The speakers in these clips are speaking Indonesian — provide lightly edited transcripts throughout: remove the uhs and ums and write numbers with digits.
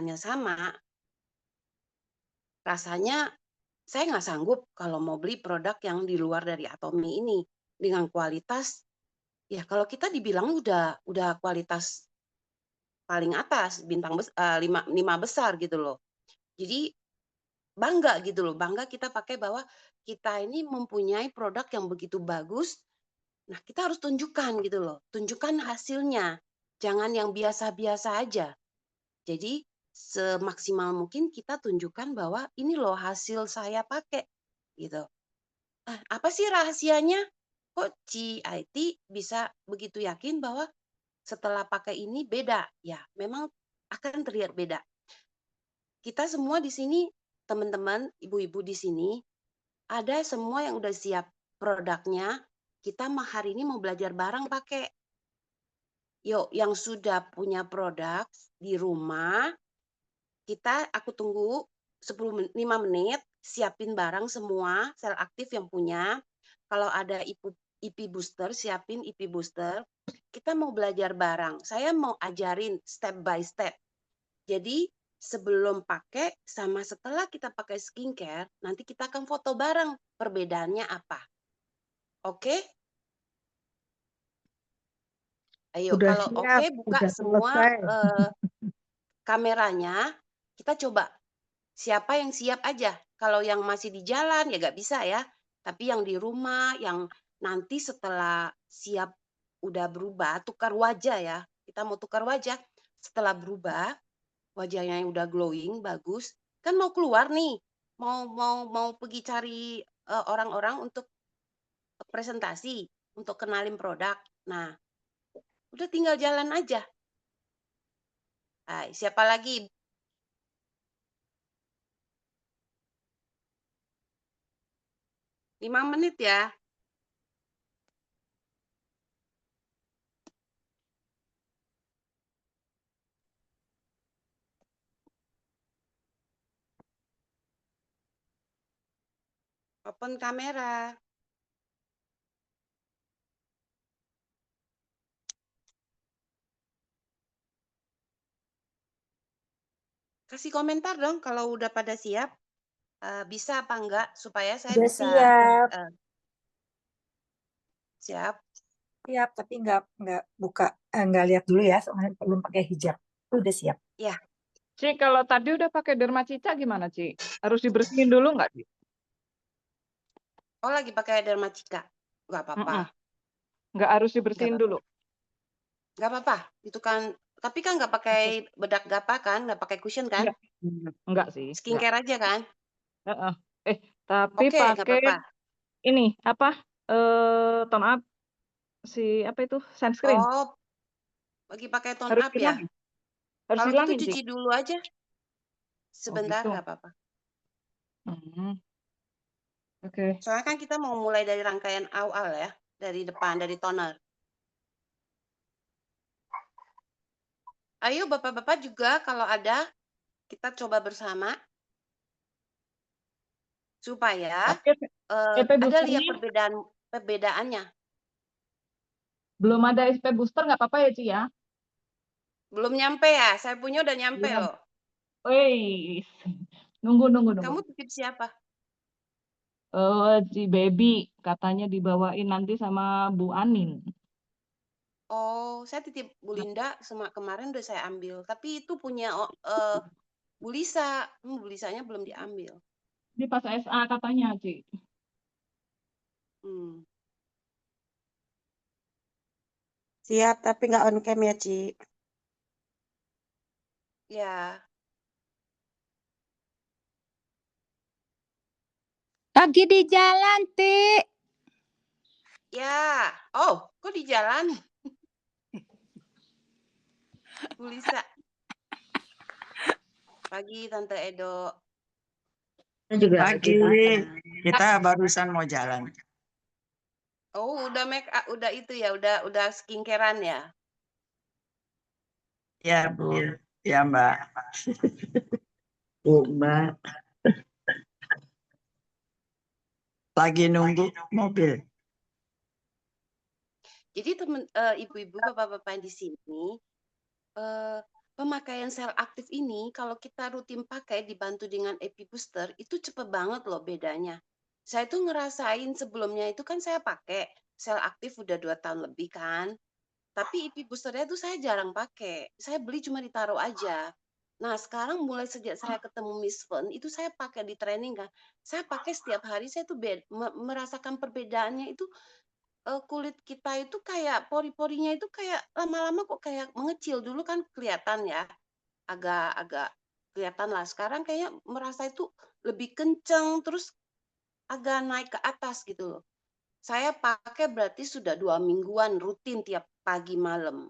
kebutuhannya sama, rasanya saya nggak sanggup kalau mau beli produk yang di luar dari Atomy ini, dengan kualitas ya kalau kita dibilang udah kualitas paling atas, bintang 5 besar gitu loh. Jadi bangga gitu loh, bangga kita pakai bahwa kita ini mempunyai produk yang begitu bagus. Nah, kita harus tunjukkan gitu loh, tunjukkan hasilnya. Jangan yang biasa-biasa aja. Jadi semaksimal mungkin kita tunjukkan bahwa ini loh hasil saya pakai gitu. Apa sih rahasianya? Kok CIT bisa begitu yakin bahwa setelah pakai ini beda? Ya, memang akan terlihat beda. Kita semua di sini, teman-teman, ibu-ibu di sini, ada semua yang udah siap produknya, kita hari ini mau belajar bareng pakai. Yuk, yang sudah punya produk di rumah, aku tunggu 5 menit, siapin barang semua, sel aktif yang punya. Kalau ada IP booster, siapin IP booster. Kita mau belajar bareng. Saya mau ajarin step by step. Jadi sebelum pakai sama setelah kita pakai skincare, nanti kita akan foto bareng perbedaannya apa. Oke? Ayo, Udah kalau siap, oke, buka udah semua selesai. kameranya. Kita coba siapa yang siap aja. Kalau yang masih di jalan ya nggak bisa ya. Tapi yang di rumah, yang nanti setelah siap udah berubah, tukar wajah ya. Kita mau tukar wajah. Setelah berubah, wajahnya yang udah glowing, bagus, kan mau keluar nih, mau pergi cari orang-orang untuk presentasi, untuk kenalin produk. Nah, udah tinggal jalan aja. Siapa lagi? Lima menit ya. Open kamera. Kasih komentar dong kalau udah pada siap. Bisa apa enggak supaya saya Udah bisa siap. siap. Siap, tapi nggak buka, nggak lihat dulu ya, soalnya belum pakai hijab. Udah siap. Ya. Ci, kalau tadi udah pakai Dermacica gimana, Ci? Harus dibersihin dulu nggak, Ci? Oh, lagi pakai Dermacica. Nggak apa-apa. Nggak harus Nggak dibersihin apa-apa. dulu. Nggak apa-apa. Itu kan, tapi kan nggak pakai bedak gapa kan, nggak pakai cushion kan? Enggak sih, enggak. Skincare aja kan? Heeh. Tapi Oke, nggak pakai apa-apa. ini apa? Tone up apa itu? Sunscreen. Oh, lagi pakai tone Harus up ya? hilangin. Harus Kalau gitu hilangin, Ci. cuci dulu aja. Oh, Sebentar, gitu. nggak apa-apa. Oke. Soalnya kan kita mau mulai dari rangkaian awal ya, dari depan, dari toner. Ayo bapak-bapak juga kalau ada, kita coba bersama. Supaya Tapi SP ada lihat boosternya perbedaannya. belum ada SP booster nggak apa-apa ya, Ci ya? Belum nyampe ya? Saya punya udah nyampe Belum. loh. Wih. Nunggu. Kamu titip siapa? Ci Baby katanya dibawain nanti sama Bu Anin. Oh, saya titip Bu Linda kemarin udah saya ambil. Tapi itu punya Bu Lisa. Bu Lisanya belum diambil. Ini pas SA katanya, Ci. Siap, tapi nggak on cam ya, Ci. Ya. Lagi di jalan, Ti. Ya. Oh, kok di jalan? Bu Lisa. Pagi, Tante Edo. Juga pagi. Kita barusan mau jalan. Oh, udah make up, udah itu ya, udah skincarean ya? Ya, Bu. Ya, Mbak. Bu, Mbak. Lagi nunggu mobil. Jadi ibu-ibu, bapak-bapak di sini, pemakaian sel aktif ini kalau kita rutin pakai dibantu dengan Epi Booster itu cepet banget loh bedanya. Saya tuh ngerasain sebelumnya itu kan saya pakai sel aktif udah 2 tahun lebih kan. Tapi Epi Booster-nya tuh saya jarang pakai. Saya beli cuma ditaruh aja. Nah, sekarang mulai sejak saya ketemu Miss Fern itu saya pakai di training kan. Saya pakai setiap hari saya tuh merasakan perbedaannya itu kulit kita itu kayak pori-porinya itu kayak lama-lama kok kayak mengecil. Dulu kan kelihatan ya, agak-agak kelihatan lah. Sekarang kayaknya merasa itu lebih kenceng, terus agak naik ke atas gitu loh. Saya pakai berarti sudah 2 mingguan rutin tiap pagi malam.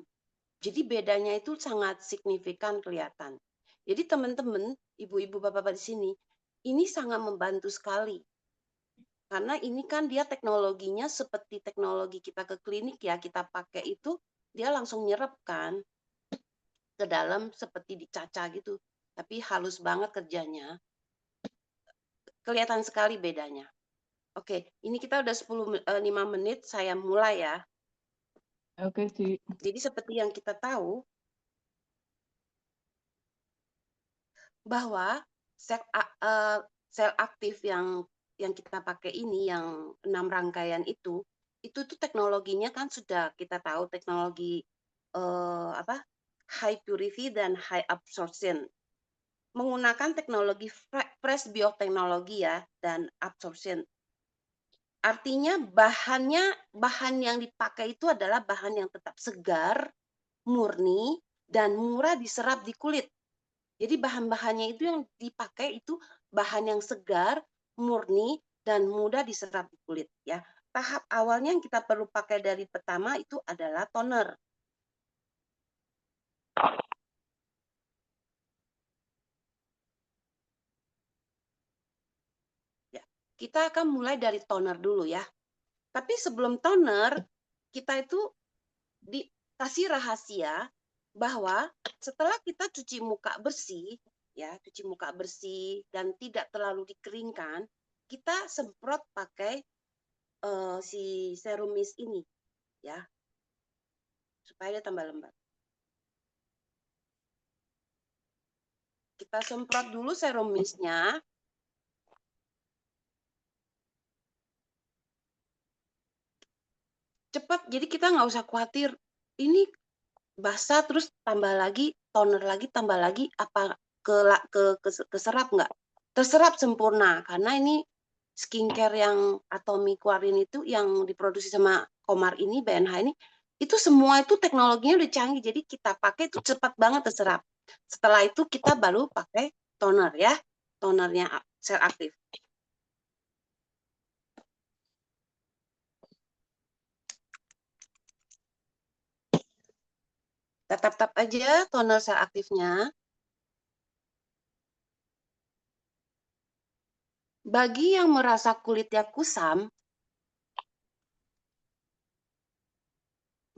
Jadi bedanya itu sangat signifikan kelihatan. Jadi teman-teman, ibu-ibu, bapak-bapak di sini, ini sangat membantu sekali. Karena ini kan dia teknologinya seperti teknologi kita ke klinik ya, kita pakai itu dia langsung nyerap kan ke dalam seperti dicaca gitu. Tapi halus banget kerjanya. Kelihatan sekali bedanya. Oke, ini kita udah 5 menit, saya mulai ya. Oke, Ci. Jadi seperti yang kita tahu bahwa sel aktif yang kita pakai ini yang 6 rangkaian itu tuh teknologinya kan sudah kita tahu teknologi high purity dan high absorption. Menggunakan teknologi fresh bioteknologi ya dan absorption. Artinya bahan yang dipakai itu adalah bahan yang tetap segar, murni, dan murah diserap di kulit. Jadi bahan-bahannya itu yang dipakai itu bahan yang segar, murni, dan mudah diserap di kulit. Ya, tahap awalnya yang kita perlu pakai dari pertama itu adalah toner. Ya, kita akan mulai dari toner dulu ya. Tapi sebelum toner, kita itu dikasih rahasia bahwa setelah kita cuci muka bersih, ya, cuci muka bersih dan tidak terlalu dikeringkan, kita semprot pakai si serum mist ini, ya, supaya dia tambah lembab. Kita semprot dulu serum mistnya. Cepat, jadi kita nggak usah khawatir. Ini basah terus tambah lagi, toner lagi, tambah lagi, apa keserap nggak? Terserap sempurna, karena ini skincare yang Atomy keluarin itu yang diproduksi sama Komar ini, BNH ini, itu semua itu teknologinya udah canggih, jadi kita pakai itu cepat banget terserap. Setelah itu kita baru pakai toner ya, tonernya sel aktif. Tap-tap aja toner sel aktifnya. Bagi yang merasa kulitnya kusam,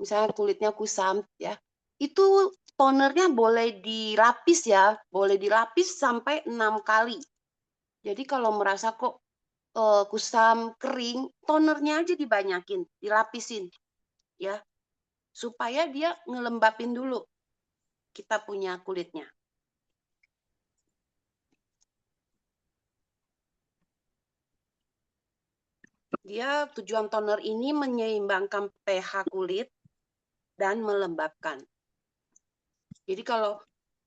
misalnya kulitnya kusam ya, itu tonernya boleh dilapis ya, boleh dilapis sampai 6 kali. Jadi kalau merasa kok kusam, kering, tonernya aja dibanyakin, dilapisin ya, supaya dia ngelembapin dulu kita punya kulitnya. Dia tujuan toner ini menyeimbangkan pH kulit dan melembabkan. Jadi kalau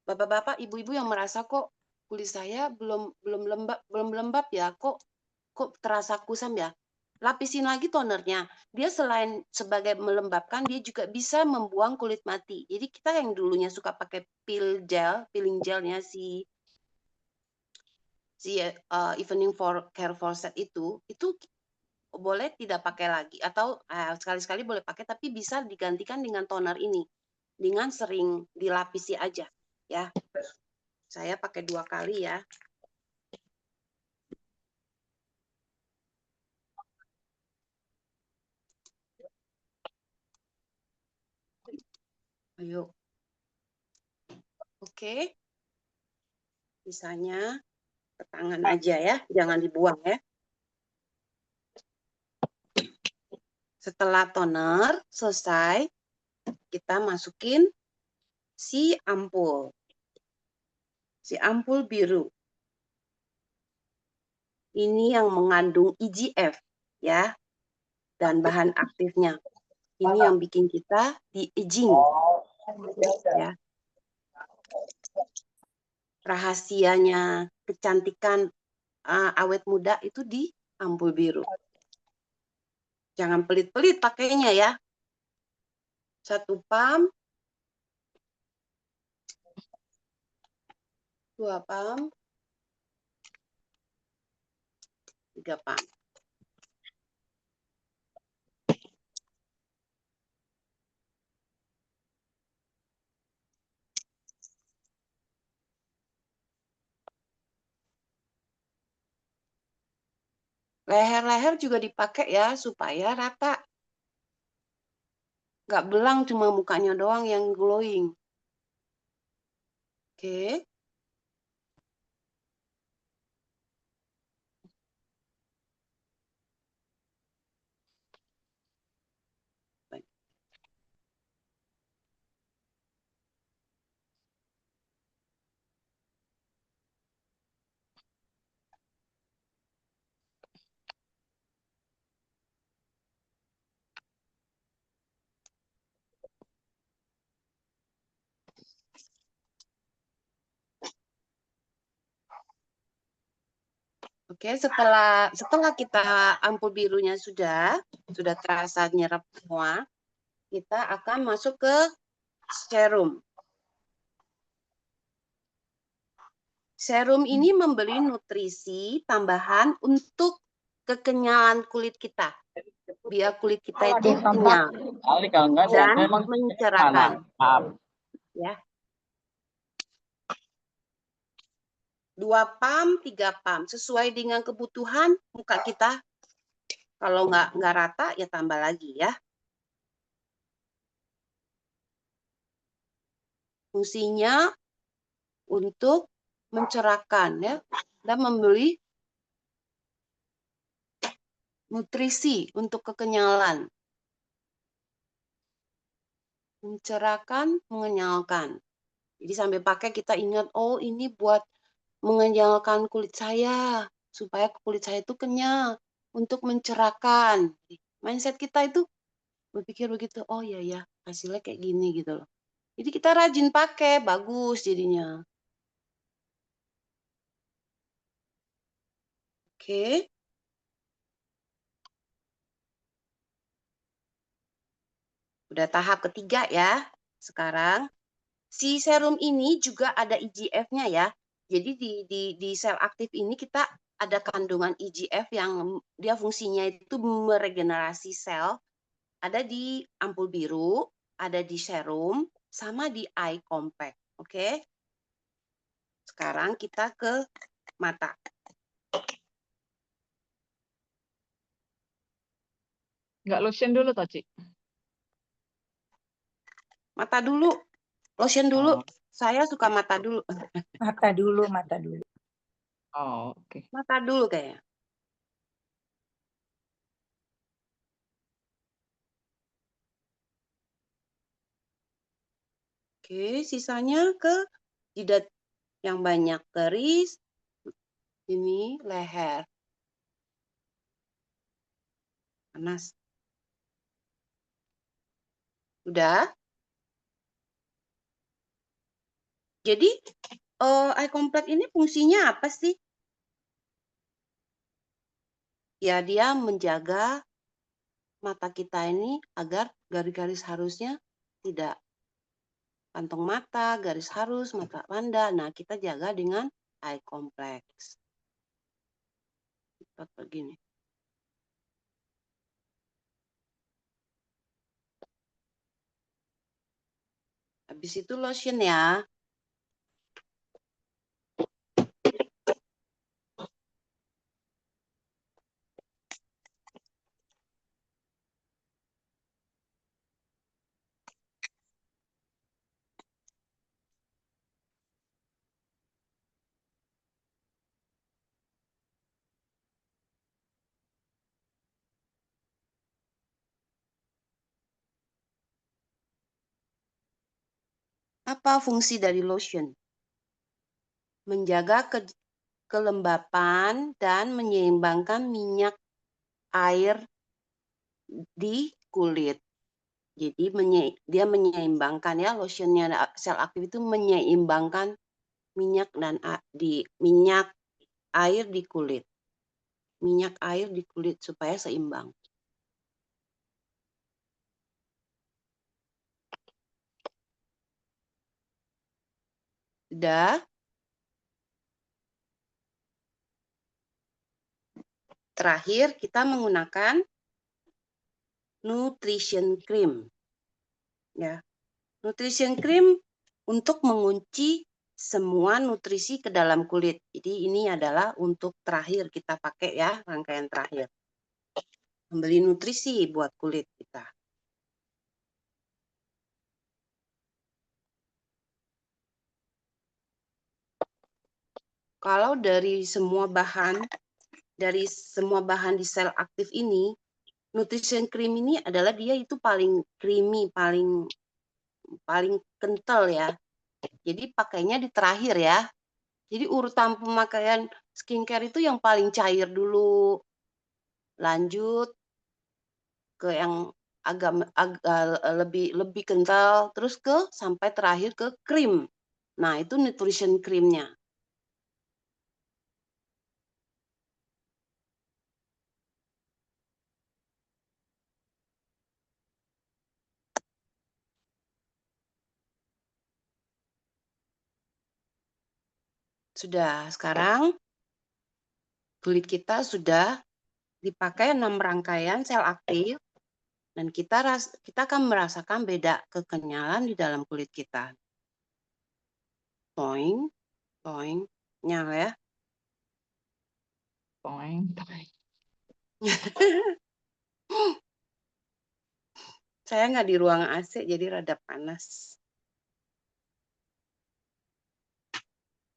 bapak-bapak, ibu-ibu yang merasa kok kulit saya belum lembab ya, kok terasa kusam ya, lapisin lagi tonernya. Dia selain sebagai melembabkan, dia juga bisa membuang kulit mati. Jadi kita yang dulunya suka pakai peeling gelnya si Evening Care for Set itu boleh tidak pakai lagi, atau sekali-sekali boleh pakai, tapi bisa digantikan dengan toner ini dengan sering dilapisi aja ya. Saya pakai 2 kali ya. Ayo. Oke. Sisanya ke tangan aja ya, jangan dibuang ya. Setelah toner selesai, kita masukin si ampul. Si ampul biru. Ini yang mengandung IGF ya, dan bahan aktifnya. Ini yang bikin kita di-aging ya. Rahasianya kecantikan awet muda itu di ampul biru. Jangan pelit-pelit pakainya ya. 1 pump, 2 pump, 3 pump. Leher-leher juga dipakai ya supaya rata. Nggak belang, cuma mukanya doang yang glowing. Oke. Oke, setelah kita ampul birunya sudah terasa nyerap semua, kita akan masuk ke serum. Serum ini memberi nutrisi tambahan untuk kekenyalan kulit kita. Biar kulit kita itu kenyal dan mencerahkan. Ya. 2 pump, 3 pump, sesuai dengan kebutuhan muka kita. Kalau nggak rata, ya tambah lagi ya. Fungsinya untuk mencerahkan ya, dan memberi nutrisi untuk kekenyalan. Mencerahkan, mengenyalkan. Jadi sampai pakai kita ingat, oh ini buat mengenyalkan kulit saya, supaya kulit saya itu kenyal, untuk mencerahkan. Mindset kita itu berpikir begitu, oh iya ya, hasilnya kayak gini gitu loh. Jadi kita rajin pakai, bagus jadinya. Oke. Udah tahap ketiga ya. Sekarang si serum ini juga ada IGF-nya ya. Jadi di sel aktif ini kita ada kandungan IGF yang dia fungsinya itu meregenerasi sel. Ada di ampul biru, ada di serum, sama di eye compact. Oke. Sekarang kita ke mata. Nggak lotion dulu toh, Ci? Mata dulu, lotion dulu. Oh, Saya suka mata dulu. Mata dulu, mata dulu. oh oke. Mata dulu kayaknya. Oke, sisanya ke jidat yang banyak, keris, ini leher. Panas. Udah? Jadi, eye compact ini fungsinya apa sih? Ya, dia menjaga mata kita ini agar garis-garis harusnya tidak kantong mata, garis harus, mata panda. Nah, kita jaga dengan eye complex. Cepat begini. Habis itu lotion ya. Apa fungsi dari lotion? menjaga kelembapan dan menyeimbangkan minyak air di kulit. Jadi dia menyeimbangkan ya, lotionnya sel aktif itu menyeimbangkan minyak minyak air di kulit. Minyak air di kulit supaya seimbang. Sudah. Terakhir kita menggunakan nutrition cream. Ya. Nutrition cream untuk mengunci semua nutrisi ke dalam kulit. Jadi ini adalah untuk terakhir kita pakai ya, rangkaian terakhir. Membeli nutrisi buat kulit kita. Kalau dari semua bahan di sel aktif ini, nutrition cream ini adalah dia itu paling creamy, paling kental ya. Jadi pakainya di terakhir ya. Jadi urutan pemakaian skincare itu yang paling cair dulu. Lanjut ke yang agak lebih kental, terus sampai terakhir ke krim. Nah, itu nutrition creamnya. Sudah, sekarang kulit kita sudah dipakai 6 rangkaian sel aktif dan kita akan merasakan beda kekenyalan di dalam kulit kita. Toing, toing, nyala ya. Toeng, toeng. Saya nggak di ruang AC jadi rada panas.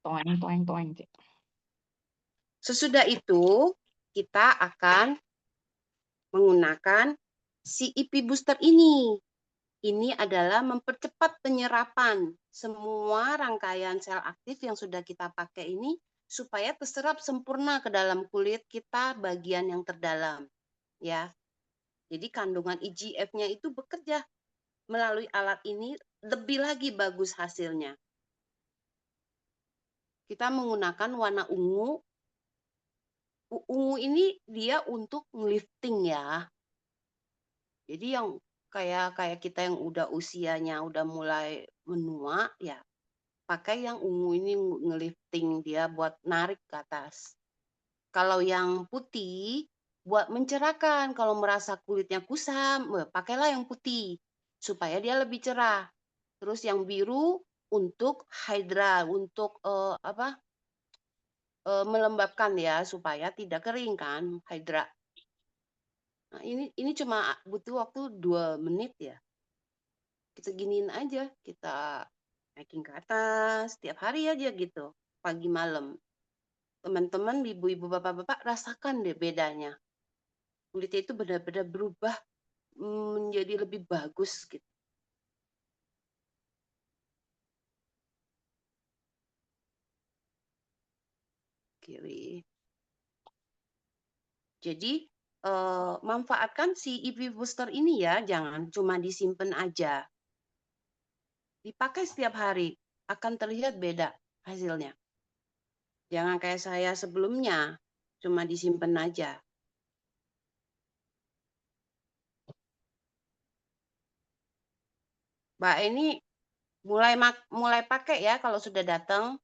Toeng, toeng, toeng, Ci. Sesudah itu kita akan menggunakan si IP booster ini. Ini adalah mempercepat penyerapan semua rangkaian sel aktif yang sudah kita pakai ini supaya terserap sempurna ke dalam kulit kita bagian yang terdalam. Ya. Jadi kandungan IGF-nya itu bekerja melalui alat ini lebih lagi bagus hasilnya. Kita menggunakan warna ungu. Ungu ini dia untuk lifting ya. Jadi yang kayak kita yang udah usianya udah mulai menua ya, pakai yang ungu ini ngelifting dia buat narik ke atas. Kalau yang putih buat mencerahkan, kalau merasa kulitnya kusam, pakailah yang putih supaya dia lebih cerah. Terus yang biru untuk hydra, untuk melembabkan ya supaya tidak kering kan, hydra. Nah, ini cuma butuh waktu 2 menit ya. Kita giniin aja, kita naikin ke atas tiap hari aja gitu, pagi malam. Teman-teman, ibu-ibu, bapak-bapak rasakan deh bedanya. Kulitnya itu benar-benar berubah menjadi lebih bagus gitu. Kiri. Jadi manfaatkan si IP booster ini ya, jangan cuma disimpan aja. Dipakai setiap hari, akan terlihat beda hasilnya. Jangan kayak saya sebelumnya, cuma disimpan aja. Mbak ini mulai pakai ya kalau sudah datang.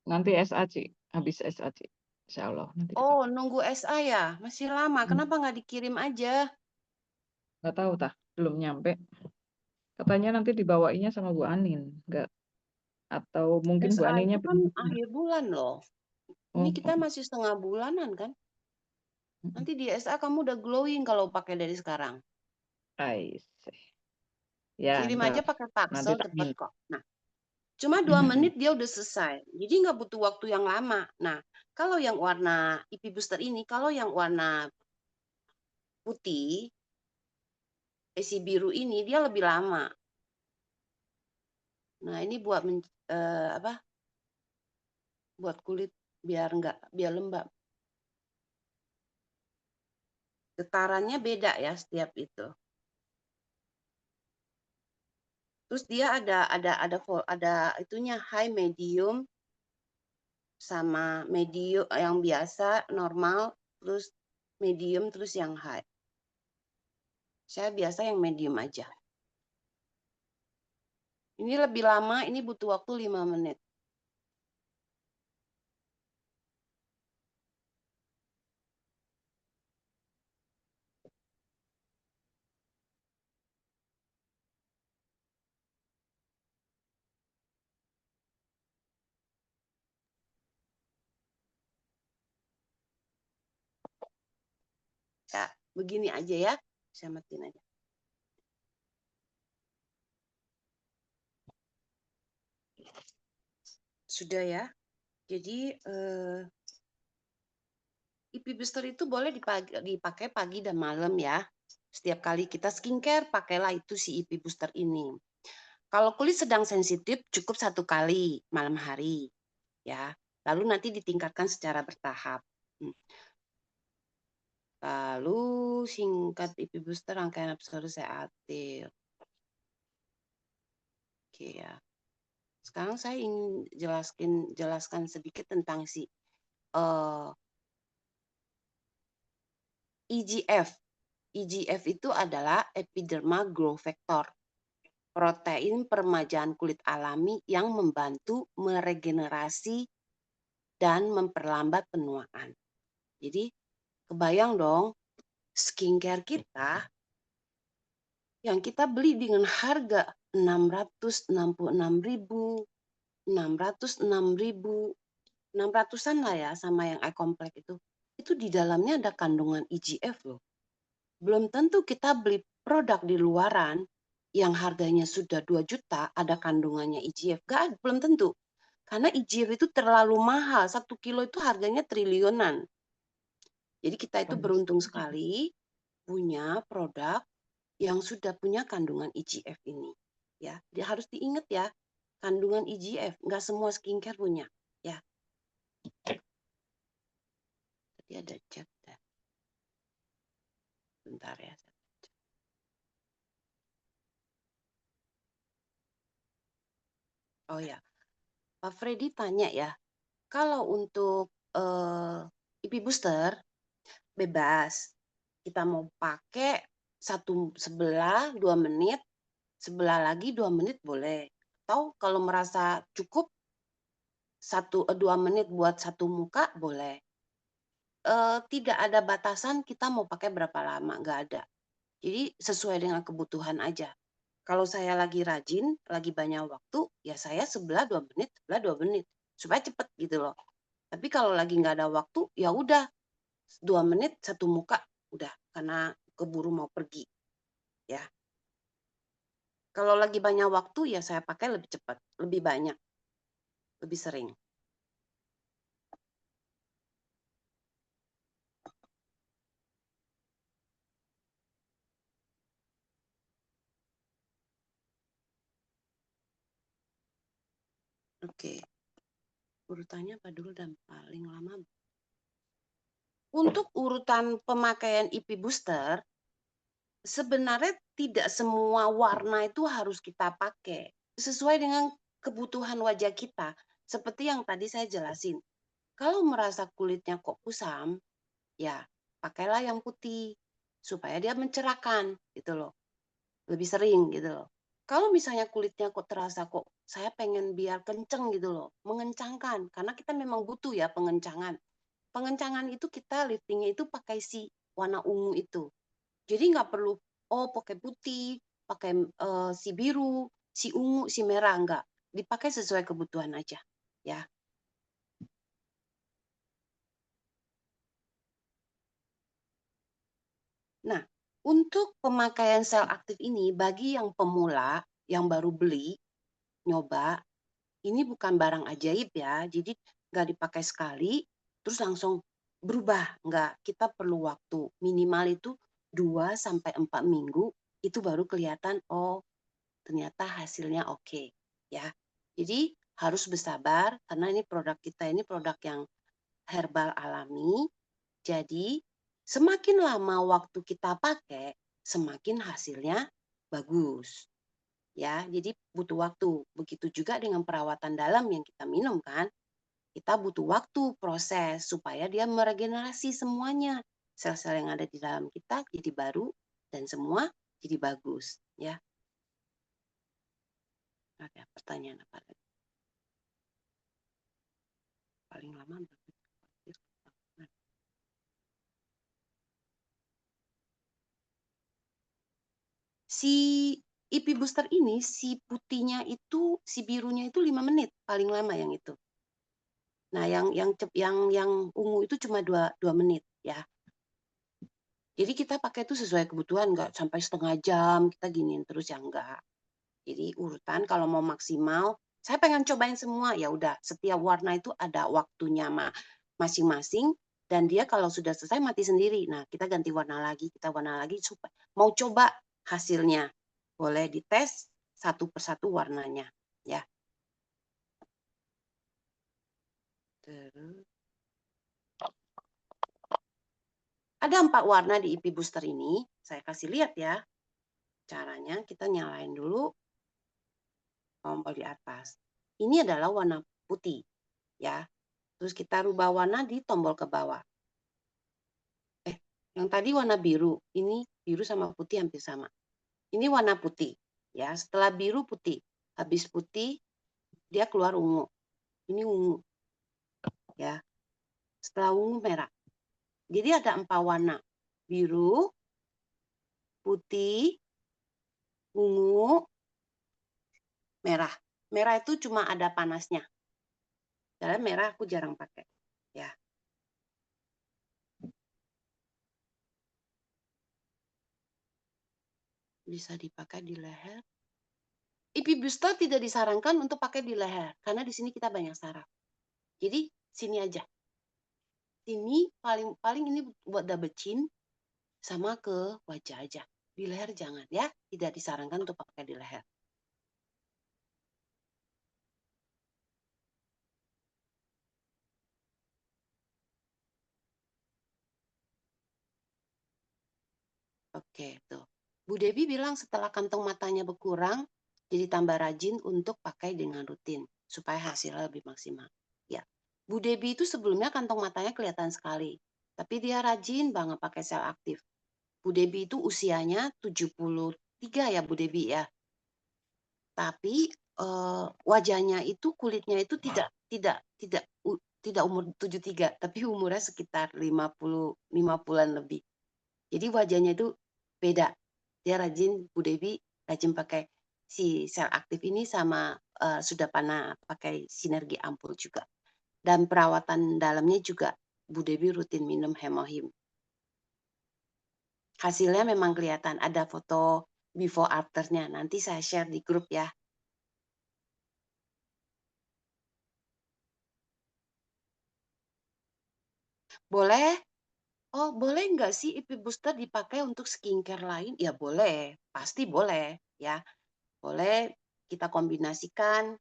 Nanti SA, Ci. Habis SA, Ci. Insya Allah. Nanti Oh, dipakai. nunggu SA ya? Masih lama. Kenapa nggak dikirim aja? Nggak tahu, tah. Belum nyampe. Katanya nanti dibawainya sama Bu Anin. Nggak. Atau mungkin Bu SA Aninnya itu kan belum. akhir bulan loh. Ini kita masih setengah bulanan kan? Nanti di SA kamu udah glowing kalau pakai dari sekarang. I see. Ya, Kirim aja ntar. pakai Nanti Paxel tak cepet kok. Nah, cuma 2 menit dia udah selesai. Jadi nggak butuh waktu yang lama. Nah, kalau yang warna IP booster ini, kalau yang warna putih, si biru ini dia lebih lama. Nah, ini buat buat kulit biar lembab. Getarannya beda ya setiap itu. Terus dia ada itunya high, medium, sama medium yang biasa, normal, terus medium, terus yang high. Saya biasa yang medium aja. Ini lebih lama, ini butuh waktu 5 menit. Ya, begini aja ya. Saya matiin aja. Sudah ya. Jadi IP Booster itu boleh dipakai pagi dan malam ya. Setiap kali kita skincare, pakailah itu si IP Booster ini. Kalau kulit sedang sensitif, cukup 1 kali malam hari, ya. Lalu nanti ditingkatkan secara bertahap. Lalu singkat IP Booster rangkaian absorber saya aktif. Oke ya. Sekarang saya ingin jelaskan sedikit tentang si EGF. EGF itu adalah epidermal growth factor, protein peremajaan kulit alami yang membantu meregenerasi dan memperlambat penuaan. Jadi kebayang dong, skincare kita yang kita beli dengan harga 666.000, 606.000, 600-an lah ya sama yang iComplect itu di dalamnya ada kandungan EGF loh. Belum tentu kita beli produk di luaran yang harganya sudah 2 juta ada kandungannya EGF. Belum tentu. Karena EGF itu terlalu mahal. 1 kilo itu harganya triliunan. Jadi kita itu beruntung sekali punya produk yang sudah punya kandungan EGF ini. Ya, dia harus diingat ya, kandungan EGF. Nggak semua skincare punya. Ya. Tadi ada chat. Bentar ya. Oh ya, Pak Freddy tanya ya, kalau untuk IP Booster bebas, kita mau pakai sebelah 2 menit, sebelah lagi 2 menit boleh. Atau kalau merasa cukup 2 menit buat satu muka boleh. Tidak ada batasan kita mau pakai berapa lama, nggak ada. Jadi sesuai dengan kebutuhan aja. Kalau saya lagi rajin, lagi banyak waktu, ya saya sebelah 2 menit, sebelah 2 menit. Supaya cepet gitu loh. Tapi kalau lagi nggak ada waktu, ya udah 2 menit satu muka, udah. Karena keburu mau pergi. Ya. Kalau lagi banyak waktu, ya saya pakai lebih cepat, lebih banyak, lebih sering. Oke. Urutannya apa dulu dan paling lama? Untuk urutan pemakaian IP Booster, sebenarnya tidak semua warna itu harus kita pakai. Sesuai dengan kebutuhan wajah kita. Seperti yang tadi saya jelasin. Kalau merasa kulitnya kok kusam, ya pakailah yang putih. Supaya dia mencerahkan gitu loh. Lebih sering gitu loh. Kalau misalnya kulitnya kok terasa kok saya pengen biar kenceng gitu loh. Mengencangkan. Karena kita memang butuh ya pengencangan. Pengencangan itu kita liftingnya itu pakai si warna ungu itu. Jadi nggak perlu, pakai putih, pakai si biru, si ungu, si merah, enggak. Dipakai sesuai kebutuhan aja. Ya. Nah, untuk pemakaian sel aktif ini, bagi yang pemula, yang baru beli, nyoba, ini bukan barang ajaib ya. Jadi nggak dipakai sekali, terus langsung berubah. Nggak, kita perlu waktu. Minimal itu 2-4 minggu, itu baru kelihatan, oh ternyata hasilnya oke. Ya. Jadi harus bersabar karena ini produk kita ini produk yang herbal alami. Jadi semakin lama waktu kita pakai, semakin hasilnya bagus. Ya, jadi butuh waktu. Begitu juga dengan perawatan dalam yang kita minum kan. Kita butuh waktu proses supaya dia meregenerasi semuanya. Sel-sel yang ada di dalam kita jadi baru dan semua jadi bagus, ya. Ada pertanyaan apa lagi? Paling lama berapa? Si IP booster ini, si putihnya itu, si birunya itu 5 menit paling lama yang itu. Nah, yang ungu itu cuma 2 menit ya. Jadi kita pakai itu sesuai kebutuhan, nggak sampai setengah jam kita giniin terus ya enggak. Jadi urutan kalau mau maksimal, saya pengen cobain semua, ya udah setiap warna itu ada waktunya masing-masing dan dia kalau sudah selesai mati sendiri. Nah, kita ganti warna lagi, kita warna lagi supaya mau coba hasilnya. Boleh dites satu persatu warnanya, ya. Terus ada 4 warna di IP booster ini, saya kasih lihat ya. Caranya kita nyalain dulu tombol di atas. Ini adalah warna putih, ya. Terus kita rubah warna di tombol ke bawah. Yang tadi warna biru, ini biru sama putih hampir sama. Ini warna putih, ya. Setelah biru putih, habis putih dia keluar ungu. Ini ungu, ya. Setelah ungu merah. Jadi ada 4 warna, biru, putih, ungu, merah. Merah itu cuma ada panasnya. Karena merah aku jarang pakai, ya. Bisa dipakai di leher. IP booster tidak disarankan untuk pakai di leher karena di sini kita banyak saraf. Jadi sini aja. Sini paling ini buat double chin sama ke wajah aja. Di leher jangan ya, tidak disarankan untuk pakai di leher. Oke, tuh. Bu Devi bilang setelah kantong matanya berkurang, jadi tambah rajin untuk pakai dengan rutin supaya hasilnya lebih maksimal. Ya, Bu Devi itu sebelumnya kantong matanya kelihatan sekali, tapi dia rajin banget pakai sel aktif. Bu Devi itu usianya 73 ya Bu Devi ya. Tapi wajahnya itu kulitnya itu tidak umur 73, tapi umurnya sekitar 50-an lebih. Jadi wajahnya itu beda. Dia rajin, Bu Devi rajin pakai si sel aktif ini sama sudah pernah pakai sinergi ampul juga. Dan perawatan dalamnya juga Bu Devi rutin minum hemohim. Hasilnya memang kelihatan, ada foto before after-nya. Nanti saya share di grup ya. Boleh? Oh, boleh nggak sih IP booster dipakai untuk skincare lain? Ya boleh, pasti boleh ya. Boleh kita kombinasikan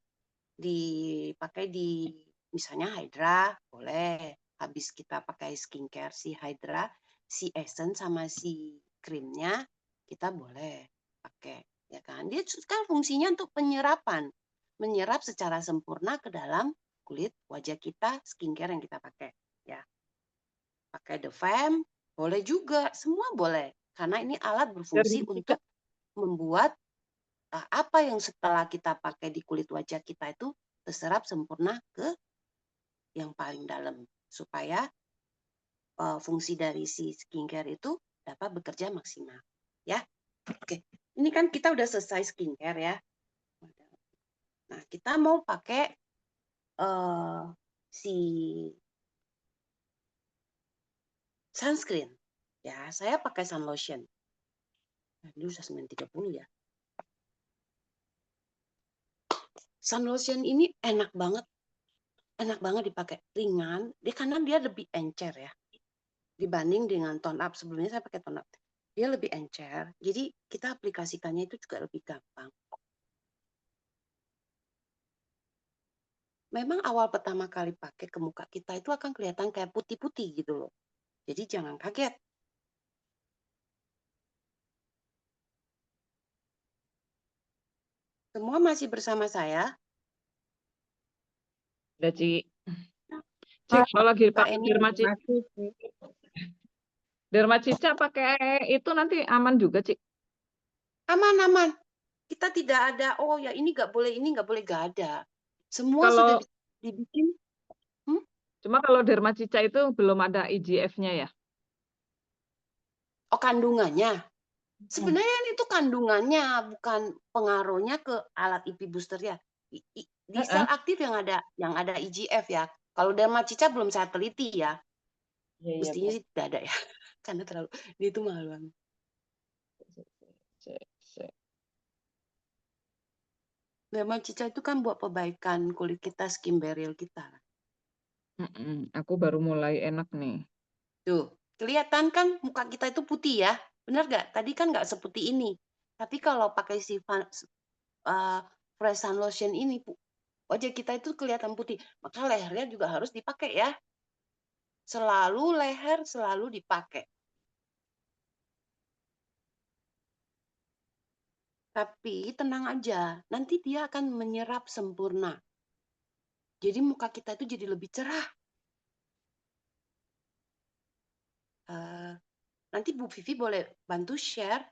dipakai di misalnya Hydra, boleh. Habis kita pakai skincare si Hydra, si essence sama si krimnya kita boleh pakai, ya kan? Dia kan fungsinya untuk penyerapan, menyerap secara sempurna ke dalam kulit wajah kita skincare yang kita pakai, ya. Pakai The Fam, boleh juga, semua boleh. Karena ini alat berfungsi untuk membuat apa yang setelah kita pakai di kulit wajah kita itu terserap sempurna ke yang paling dalam. Supaya fungsi dari si skincare itu dapat bekerja maksimal. Ya, oke. Ini kan kita udah selesai skincare ya. Nah, kita mau pakai si sunscreen. Ya, saya pakai sun lotion. Nah, ini udah 9:30 ya. Sun lotion ini enak banget dipakai, ringan. Dia karena dia lebih encer ya dibanding dengan tone up. Sebelumnya saya pakai tone up. Dia lebih encer. Jadi kita aplikasikannya itu juga lebih gampang. memang awal pertama kali pakai ke muka kita itu akan kelihatan kayak putih-putih gitu loh. Jadi jangan kaget. Semua masih bersama saya. Udah, Ci. Ci, kalau lagi Kak pakai Eni, Masih sih. Derma Cica pakai itu nanti aman juga, Ci. aman-aman. Kita tidak ada, oh ya ini nggak boleh, ini nggak boleh, nggak ada. Semua sudah Kalau dibikin. Hmm? cuma kalau Derma Cica itu belum ada IGF-nya ya. Oh kandungannya. Sebenarnya itu kandungannya, bukan pengaruhnya ke alat IP booster ya. Di sel Heeh. aktif yang ada IGF ya. Kalau Derma Cica belum saya teliti ya. Iya, iya, Mestinya Bu. sih tidak ada ya. Karena terlalu dia itu mahal banget. Cek. Derma Cica itu kan buat perbaikan kulit kita, skin barrier kita. Aku baru mulai enak nih. Tuh, kelihatan kan muka kita itu putih ya. Benar nggak? Tadi kan nggak seputih ini. Tapi kalau pakai si Fresh Sun Lotion ini, wajah kita itu kelihatan putih. Maka lehernya juga harus dipakai ya. Selalu leher selalu dipakai. Tapi tenang aja, nanti dia akan menyerap sempurna. Jadi muka kita itu jadi lebih cerah. Nanti Bu Vivi boleh bantu share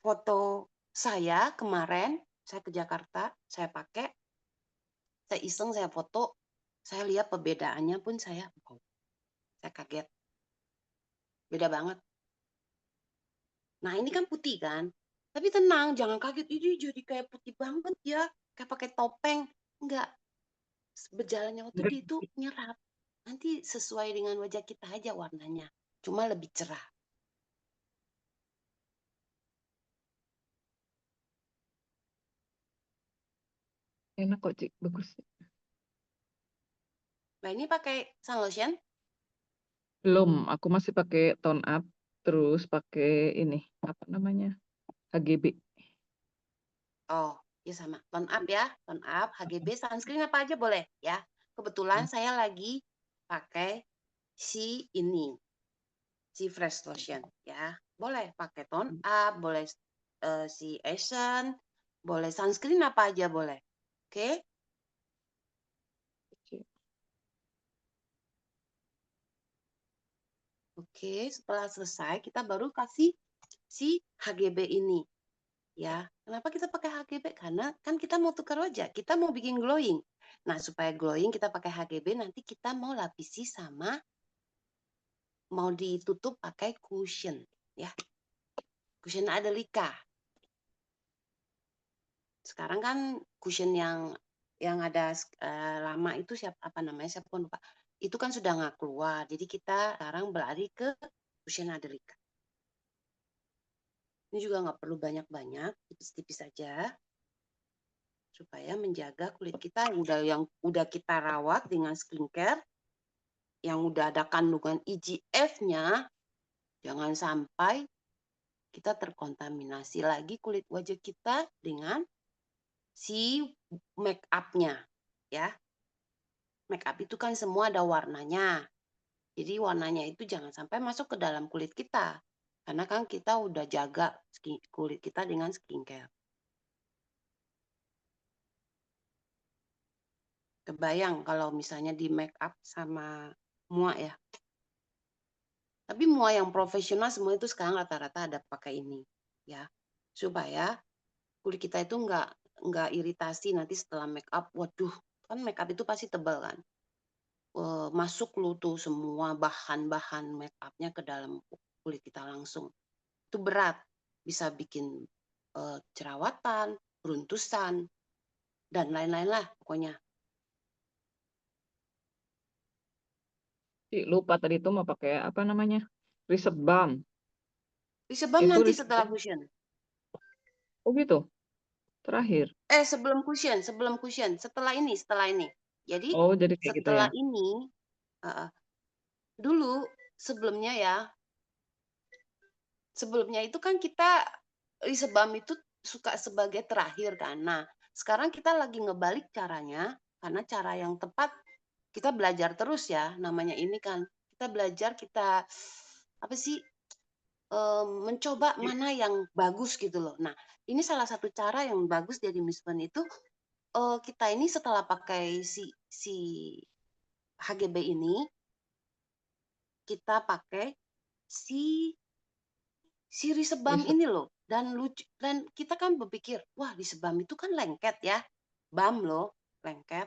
foto saya kemarin, saya ke Jakarta, saya pakai, saya iseng, saya foto, saya lihat perbedaannya pun saya kaget. Beda banget. Nah ini kan putih kan, tapi tenang, jangan kaget, ini jadi kayak putih banget ya, kayak pakai topeng. Enggak, berjalannya waktu dia itu nyerap. Nanti sesuai dengan wajah kita aja warnanya, cuma lebih cerah. Enak kok, Ci. Bagus. Nah ini pakai sun lotion. Belum, aku masih pakai tone up, terus pakai ini, apa namanya? HGB. Oh, ya sama. Tone up ya, tone up, HGB, sunscreen apa aja boleh ya. Kebetulan saya lagi pakai si ini, si Fresh Lotion ya. Boleh pakai tone up, boleh si Asian, boleh sunscreen apa aja boleh. Oke? Oke, setelah selesai kita baru kasih si HGB ini. Ya, kenapa kita pakai HGB? Karena kan kita mau tukar wajah, kita mau bikin glowing. Nah, supaya glowing kita pakai HGB, nanti kita mau lapisi sama mau ditutup pakai cushion, ya. Cushion Adelika. Sekarang kan cushion yang ada lama itu apa namanya? Saya pun lupa. Itu kan sudah nggak keluar. Jadi kita sekarang berlari ke cushion Adelika. Ini juga nggak perlu banyak-banyak, tipis-tipis saja. Supaya menjaga kulit kita yang udah kita rawat dengan skincare, yang udah ada kandungan IGF-nya, jangan sampai kita terkontaminasi lagi kulit wajah kita dengan si make up-nya, ya. Make up itu kan semua ada warnanya. Jadi warnanya itu jangan sampai masuk ke dalam kulit kita. Karena kan kita udah jaga kulit kita dengan skincare. Kebayang kalau misalnya di make up sama mua ya. Tapi mua yang profesional semua itu sekarang rata-rata ada pakai ini, ya. Supaya kulit kita itu nggak iritasi nanti setelah make up. Waduh, kan make up itu pasti tebal kan. Masuk lu tuh semua bahan-bahan make up-nya ke dalam kulit kita langsung. Itu berat, bisa bikin jerawatan, beruntusan, dan lain-lain lah pokoknya. Ci, lupa tadi itu mau pakai apa namanya? Reset balm. Disebam Itu nanti reset setelah balm. cushion. Oh gitu. Terakhir. Sebelum cushion, setelah ini. Jadi Oh, jadi kayak gitu ya. setelah ini, dulu sebelumnya itu kan kita sebam itu suka sebagai terakhir kan. Nah, sekarang kita lagi ngebalik caranya karena cara yang tepat kita belajar terus ya, namanya ini kan. Kita belajar, kita apa sih, mencoba mana yang bagus gitu loh. Nah, ini salah satu cara yang bagus dari Miss Wen itu, kita ini setelah pakai si HGB ini, kita pakai si risebam Risep. ini loh. Dan lucu, dan kita kan berpikir, wah risebam itu kan lengket ya, bam loh, lengket.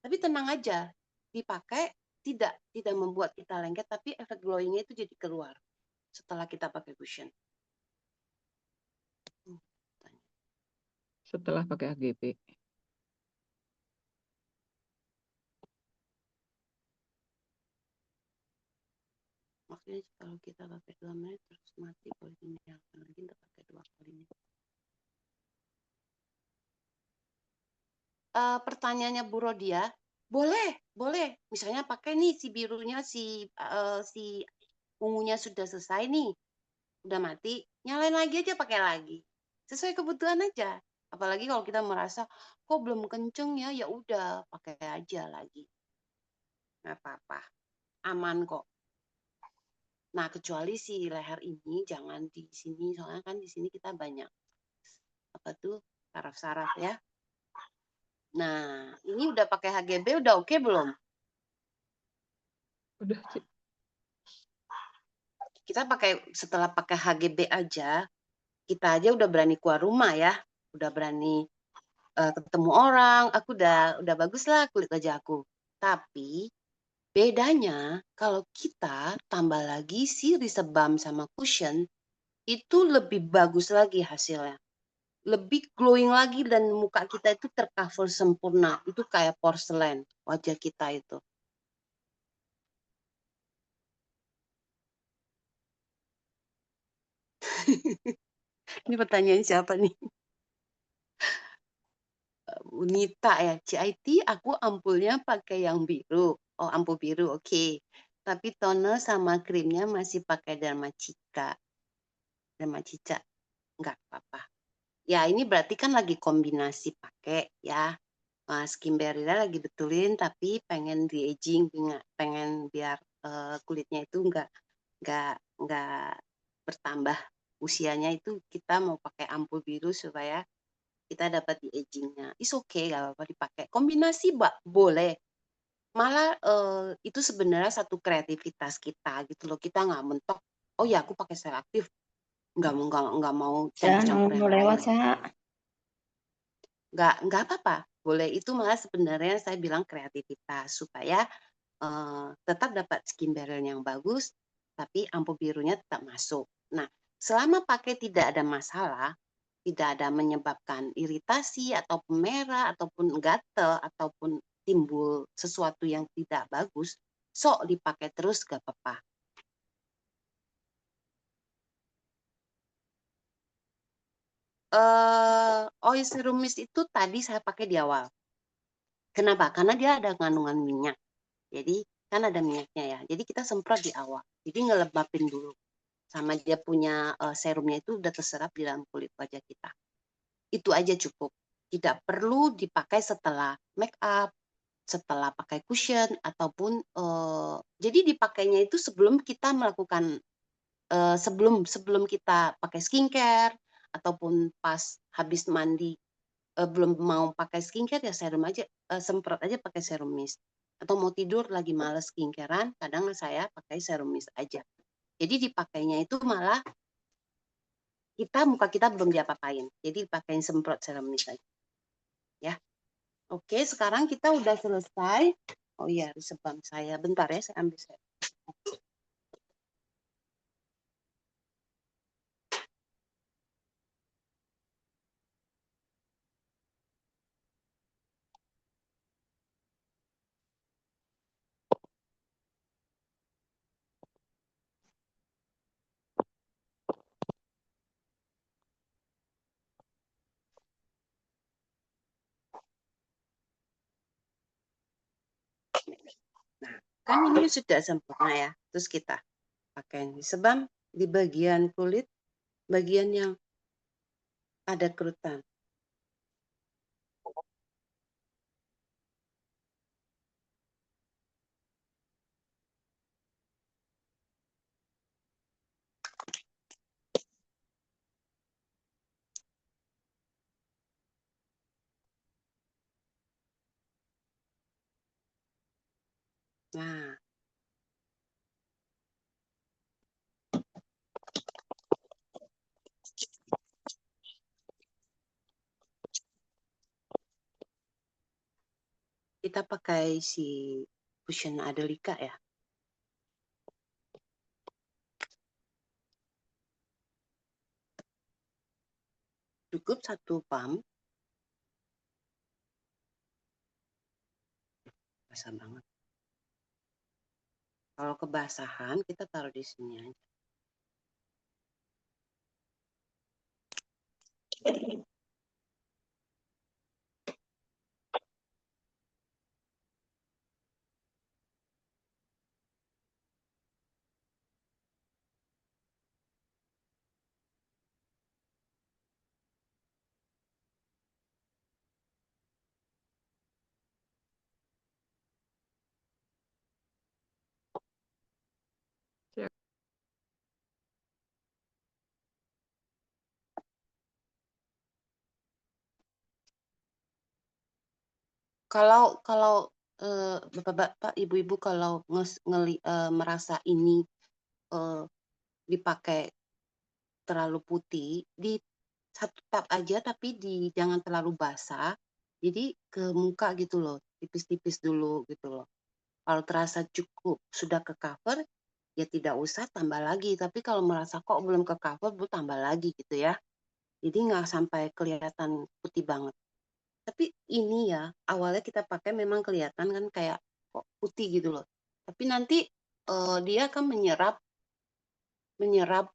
Tapi tenang aja, dipakai tidak membuat kita lengket, tapi efek glowing-nya itu jadi keluar setelah kita pakai cushion. Setelah pakai HGB. Maksudnya kalau kita pakai 2 menit terus mati, boleh dinyalakan lagi, kita pakai 2 kali. Pertanyaannya Bu Rodia, boleh. Misalnya pakai nih si birunya, si ungunya sudah selesai nih, udah mati, nyalain lagi aja, pakai lagi. Sesuai kebutuhan aja. Apalagi kalau kita merasa kok belum kenceng ya, ya udah pakai aja lagi. Nggak apa-apa, aman kok. Nah, kecuali si leher ini jangan di sini, soalnya kan di sini kita banyak apa tuh saraf-saraf ya. Nah, ini udah pakai HGB, udah oke belum? Udah, Cik. Kita setelah pakai HGB aja, kita aja udah berani keluar rumah ya, udah berani ketemu orang, aku udah bagus lah kulit wajah aku. Tapi bedanya kalau kita tambah lagi si risebam sama cushion, itu lebih bagus lagi hasilnya. Lebih glowing lagi dan muka kita itu tercover sempurna. Itu kayak porselen wajah kita itu. Ini pertanyaan siapa nih? Unita ya, CIT aku ampulnya pakai yang biru. Oh, ampul biru, oke. Tapi toner sama krimnya masih pakai Dermacica. Dermacica, nggak apa-apa. Ya, ini berarti kan lagi kombinasi pakai ya. Skin barrier lagi betulin, tapi pengen de-aging, pengen biar kulitnya itu nggak bertambah usianya, itu kita mau pakai ampul biru supaya kita dapat di agingnya. Is okay, gak apa-apa dipakai. Kombinasi boleh. Malah itu sebenarnya satu kreativitas kita gitu loh. Kita nggak mentok, oh ya aku pakai sel aktif, nggak mau campur-campur yang mau lewat, lain. Sa. Nggak apa-apa. Boleh, itu malah sebenarnya saya bilang kreativitas supaya tetap dapat skin barrier yang bagus, tapi ampul birunya tetap masuk. Nah, selama pakai tidak ada masalah, tidak ada menyebabkan iritasi ataupun merah ataupun gatel ataupun timbul sesuatu yang tidak bagus, sok dipakai terus gak apa-apa. Oil serum mist itu tadi saya pakai di awal. Kenapa? Karena dia ada kandungan minyak. Jadi kan ada minyaknya ya. Jadi kita semprot di awal. Jadi ngelembapin dulu. Sama dia punya serumnya itu udah terserap di dalam kulit wajah kita. Itu aja cukup. Tidak perlu dipakai setelah make up, setelah pakai cushion, ataupun jadi dipakainya itu sebelum kita melakukan sebelum kita pakai skincare, ataupun pas habis mandi belum mau pakai skincare ya serum aja, semprot aja pakai serum mist. Atau mau tidur lagi males skincarean, kadang saya pakai serum mist aja. Jadi dipakainya itu malah muka kita belum diapa-apain. Jadi pakaiin semprot serum mist aja. Ya. Oke, sekarang kita udah selesai. Oh iya, sebam saya. Bentar ya, saya ambil saya. Nah, kan ini sudah sempurna ya. Terus kita pakai sebam di bagian kulit, bagian yang ada kerutan. Nah, kita pakai si cushion Adelika ya. Cukup 1 pump. Basah banget. Kalau kebasahan kita taruh di sini aja. Siap. Kalau Bapak-bapak, Ibu-ibu kalau merasa ini dipakai terlalu putih, di 1 tap aja tapi jangan terlalu basah. Jadi ke muka gitu loh, tipis-tipis dulu gitu loh. Kalau terasa cukup sudah ke-cover, ya tidak usah tambah lagi. Tapi kalau merasa kok belum ke-cover, baru tambah lagi gitu ya. Jadi nggak sampai kelihatan putih banget. Tapi ini ya, awalnya kita pakai memang kelihatan kan kayak kok putih gitu loh. Tapi nanti dia akan menyerap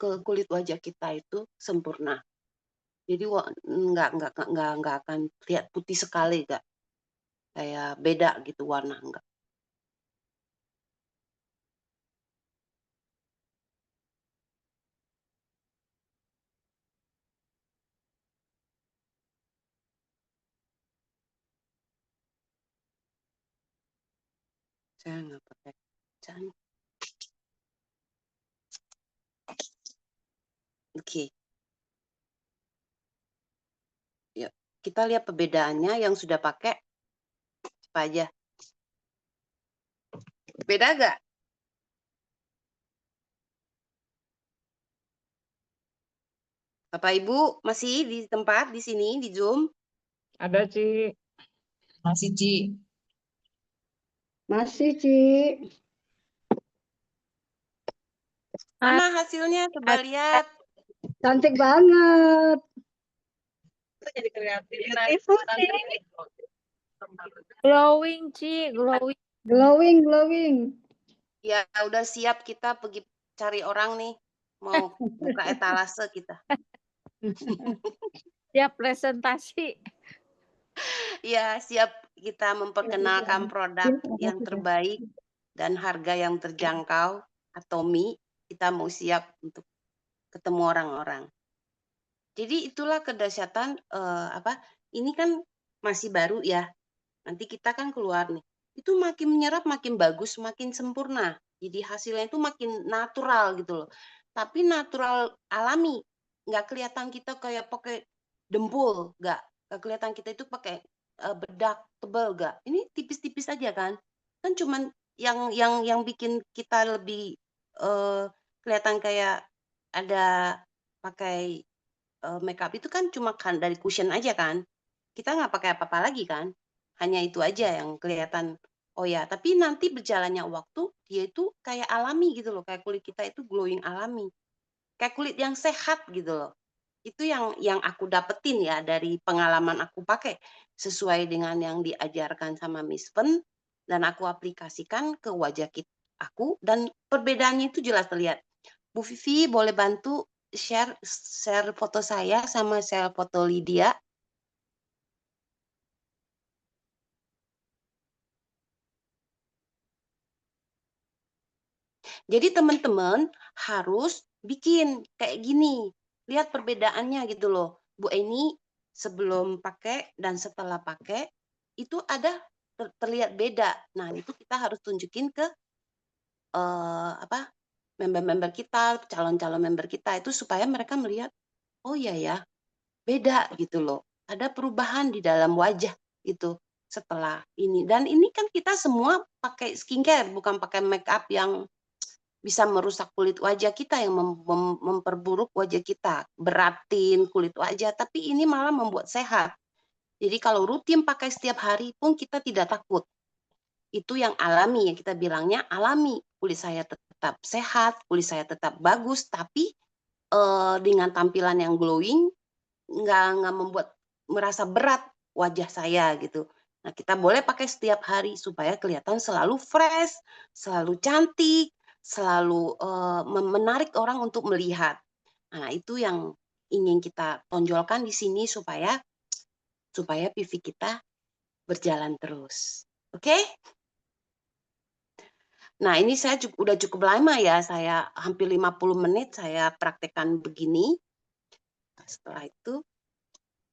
ke kulit wajah kita itu sempurna. Jadi nggak akan lihat putih sekali, nggak kayak beda gitu warna, enggak. Saya nggak pakai can. Oke, yuk kita lihat perbedaannya yang sudah pakai apa aja. Beda nggak? Bapak Ibu masih di tempat di sini di Zoom? Ada, Ci. Masih, Ci. Masih, Ci. Mana hasilnya? Coba lihat. Cantik banget. Jadi kreatif. Glowing, Ci. Glowing. Glowing, glowing. Ya udah siap kita pergi cari orang nih. Mau buka etalase kita. Siap presentasi. Ya siap kita memperkenalkan produk yang terbaik dan harga yang terjangkau. Atomi, kita mau siap untuk ketemu orang-orang. Jadi itulah kedahsyatan ini kan masih baru ya. Nanti kita kan keluar nih. Itu makin menyerap makin bagus, makin sempurna. Jadi hasilnya itu makin natural gitu loh. Tapi natural alami. Nggak kelihatan kita kayak pakai dempul, nggak kelihatan kita itu pakai bedak tebal, nggak. Ini tipis-tipis aja kan. Kan cuman yang bikin kita lebih kelihatan kayak ada pakai makeup itu kan cuma kan dari cushion aja kan. Kita nggak pakai apa-apa lagi kan. Hanya itu aja yang kelihatan, oh ya, tapi nanti berjalannya waktu, dia itu kayak alami gitu loh, kayak kulit kita itu glowing alami. Kayak kulit yang sehat gitu loh. Itu yang aku dapetin ya dari pengalaman aku pakai, sesuai dengan yang diajarkan sama Miss Pen, dan aku aplikasikan ke wajah aku, dan perbedaannya itu jelas terlihat. Bu Vivi boleh bantu share foto saya sama share foto Lydia. Jadi teman-teman harus bikin kayak gini. Lihat perbedaannya gitu loh. Bu Eni sebelum pakai dan setelah pakai itu ada terlihat beda. Nah, itu kita harus tunjukin ke member-member kita, calon-calon member kita itu supaya mereka melihat, oh iya ya, beda gitu loh. Ada perubahan di dalam wajah gitu. setelah ini. Dan ini kan kita semua pakai skincare, bukan pakai make up yang bisa merusak kulit wajah kita, yang memperburuk wajah kita, beratin kulit wajah, tapi ini malah membuat sehat. Jadi kalau rutin pakai setiap hari pun kita tidak takut. Itu yang alami, yang kita bilangnya alami. Kulit saya tetap sehat, kulit saya tetap bagus, tapi dengan tampilan yang glowing, nggak membuat merasa berat wajah saya gitu. Nah, kita boleh pakai setiap hari supaya kelihatan selalu fresh, selalu cantik, selalu menarik orang untuk melihat. Nah, itu yang ingin kita tonjolkan di sini supaya PV kita berjalan terus. Oke? Nah, ini saya udah cukup lama ya, saya hampir 50 menit saya praktekkan begini. Setelah itu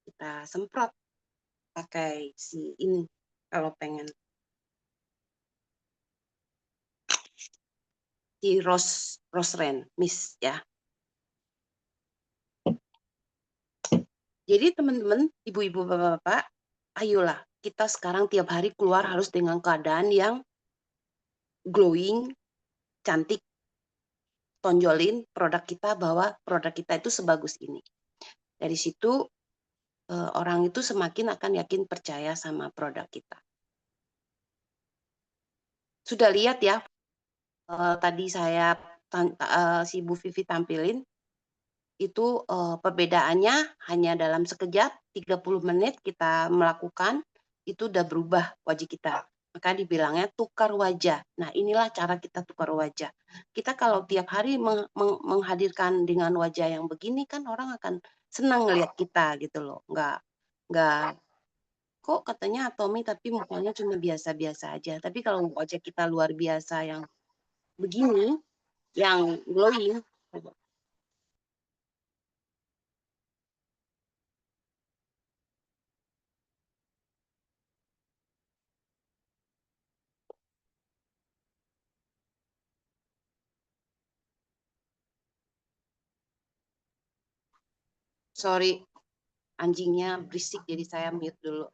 kita semprot pakai si ini kalau pengen. Di Rose Ren Mist ya. Jadi teman-teman, ibu-ibu, bapak-bapak, ayolah kita sekarang tiap hari keluar harus dengan keadaan yang glowing, cantik, tonjolin produk kita bahwa produk kita itu sebagus ini. Dari situ orang itu semakin akan yakin percaya sama produk kita. Sudah lihat ya, tadi saya si Bu Vivi tampilin, itu perbedaannya hanya dalam sekejap, 30 menit kita melakukan, itu udah berubah wajah kita. Maka dibilangnya tukar wajah. Nah, inilah cara kita tukar wajah. Kita kalau tiap hari menghadirkan dengan wajah yang begini kan orang akan senang ngelihat kita gitu loh. Nggak kok katanya Atomi tapi mukanya cuma biasa-biasa aja. Tapi kalau wajah kita luar biasa yang begini, yang glowing, sorry, anjingnya berisik jadi saya mute dulu.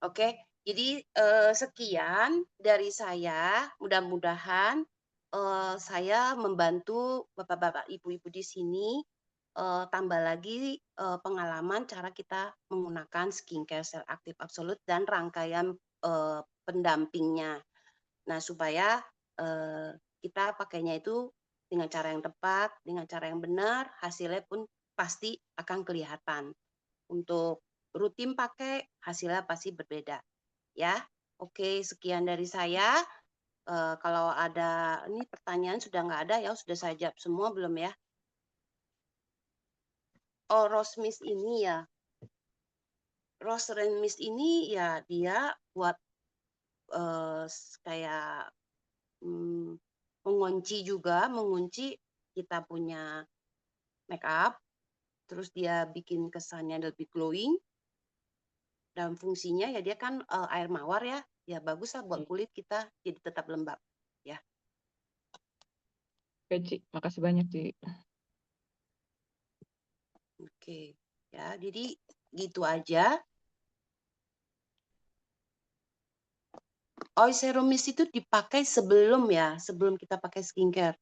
Oke, jadi sekian dari saya. Mudah-mudahan saya membantu bapak-bapak, ibu-ibu di sini tambah lagi pengalaman cara kita menggunakan skincare Cell Active Absolute dan rangkaian pendampingnya. Nah, supaya kita pakainya itu dengan cara yang tepat, dengan cara yang benar, hasilnya pun pasti akan kelihatan. Untuk rutin pakai, hasilnya pasti berbeda. Ya, oke, sekian dari saya. Kalau ada ini pertanyaan sudah nggak ada ya, sudah saya jawab semua belum ya? Oh, Rose Mist ini ya, Rose Ren Mist ini ya dia buat kayak mengunci kita punya make up, terus dia bikin kesannya lebih glowing, dan fungsinya ya dia kan air mawar ya, ya bagus lah buat kulit kita jadi tetap lembab ya. Oke, Ci. Makasih banyak, Ci. Oke, ya jadi gitu aja. Oil serum mist itu dipakai sebelum kita pakai skincare.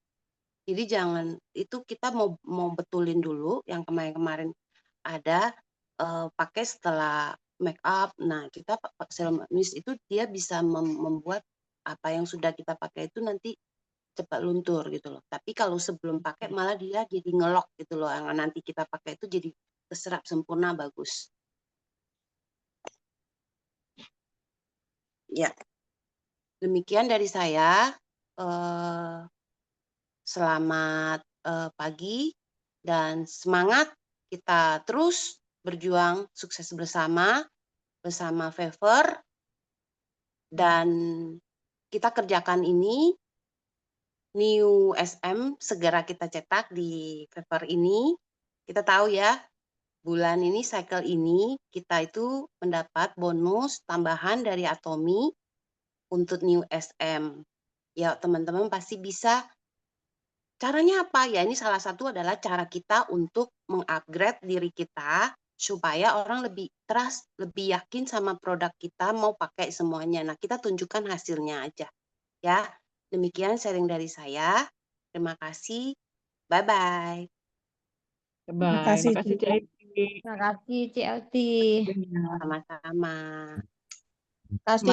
Jadi jangan, itu kita mau betulin dulu yang kemarin-kemarin ada pakai setelah make up. Nah, kita serum mist itu dia bisa membuat apa yang sudah kita pakai itu nanti cepat luntur gitu loh. Tapi kalau sebelum pakai malah dia jadi ngelok gitu loh. Yang nanti kita pakai itu jadi keserap sempurna bagus. Ya. Demikian dari saya. Selamat pagi dan semangat, kita terus berjuang sukses bersama Fever, dan kita kerjakan ini. New SM segera kita cetak di Fever ini. Kita tahu ya, bulan ini, cycle ini, kita itu mendapat bonus tambahan dari Atomi untuk New SM. Ya, teman-teman pasti bisa. Caranya apa? Ya, ini salah satu adalah cara kita untuk mengupgrade diri kita supaya orang lebih trust, lebih yakin sama produk kita, mau pakai semuanya. Nah, kita tunjukkan hasilnya aja, ya. Demikian sharing dari saya. Terima kasih. Bye-bye. Terima Bye. kasih, Makasih Ci. Cik Aiti. Terima kasih, Cik Elti. Sama-sama. Kasih